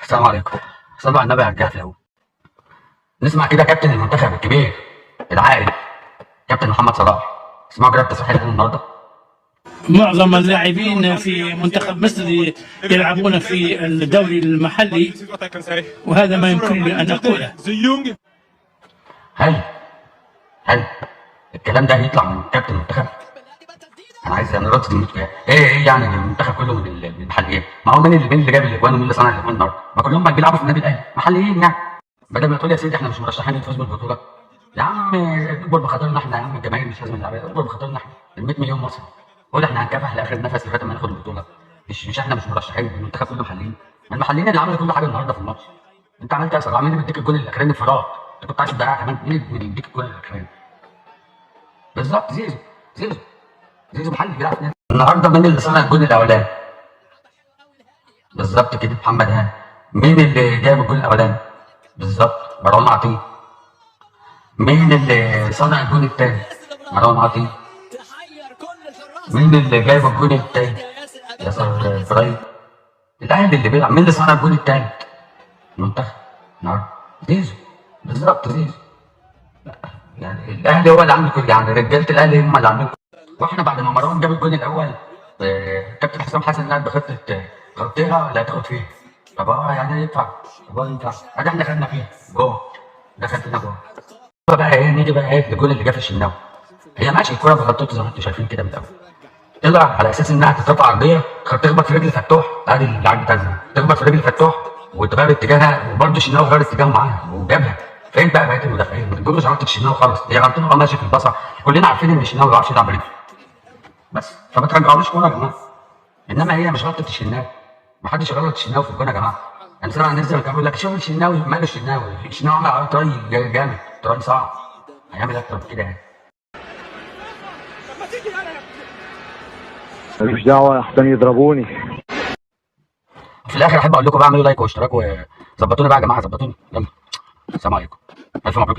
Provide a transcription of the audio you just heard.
السلام عليكم. صلوا على النبي يا رجاله الاول. نسمع كده كابتن المنتخب الكبير العائل كابتن محمد صلاح. اسمعوا كده التصريح اللي قاله النهارده. معظم اللاعبين في منتخب مصر يلعبون في الدوري المحلي، وهذا ما يمكنني ان اقوله. هل الكلام ده هيطلع من كابتن المنتخب؟ انا عايز رد ايه يعني المنتخب كله من المحليين؟ ما هو مين اللي جاب الاجوان ومين اللي صنع الاجوان النهارده؟ ما كلهم بقى بيلعبوا في النادي الاهلي محليين يعني. بدل ما تقول يا سيدي احنا مش مرشحين نفوز بالبطوله، يا عم اكبر بخاطرنا احنا، يا عم الجماهير مش لازم نلعب، اكبر بخاطرنا احنا ال 100 مليون مصري. قول احنا هنكافح لاخر نفس لغايه ما ناخد البطوله. مش احنا مش مرشحين، المنتخب كله محليين. ما المحليين اللي عملوا كل حاجه النهارده في الماتش. انت عملت ايه يا صلاح؟ مين اللي بيديك الجول الاخراني انفراد؟ انت كنت عايز تضيعها كمان، مين اللي بيديك الجول الاخراني؟ بالظبط زيزو محلي بيلعب في نادي. النهارده مين اللي صنع الجول الاولاني؟ بالظبط كده محمد هاني. مين اللي جاب الجول الاولاني؟ بالظبط مروان عطيه. مين اللي صنع الجول الثاني؟ مروان عطيه. مين اللي جايب الجول الثاني؟ ياسر ابراهيم. الاهلي اللي بيلعب. مين اللي صنع الجول الثالث؟ المنتخب النهارده زيزو. بالظبط زيزو. يعني الاهلي هو اللي عامل كل، يعني رجاله الاهلي هم اللي عاملين كل. واحنا بعد ما مروان جاب الجول الاول كابتن حسام حسن قال بخطه غطيها لا تاخد فيها. طب يعني ينفع؟ ادي احنا خدنا فيها جول، دخل فينا جول. بقى ايه نيجي بقى ايه الجول اللي جه في الشناوي. هي ماشي الكوره بغطته زي ما انتم شايفين كده من الاول، طلع على اساس انها تترفع عرضيه، تخبط في رجل فتوح. ادي اللاعب بتاعنا تخبط في رجل فتوح وتغير اتجاهها، وبرده الشناوي غير اتجاهه معاها وجابها. فين بقى بقيه المدافعين؟ ما تقولوش غلطه الشناوي خالص، هي غلطته ماشي في البصر. كلنا عارفين ان الشناوي ما بيعرفش يلعب برجله بس، فما ترجعولوش كوره يا جماعه. انما هي مش غلطه الشناوي، ما حدش غلط الشناوي في الجون يا جماعه. انا سامع الناس كانوا بيقول لك شوف الشناوي، ماله الشناوي عمل على طري جامد، طري صعب، هيعمل اكتر من كده يعني. ماليش دعوه احسن يضربوني. في الاخر احب اقول لكم بقى اعملوا لايك واشتراك وظبطوني بقى يا جماعه، ظبطوني يلا. السلام عليكم، الف مبروك.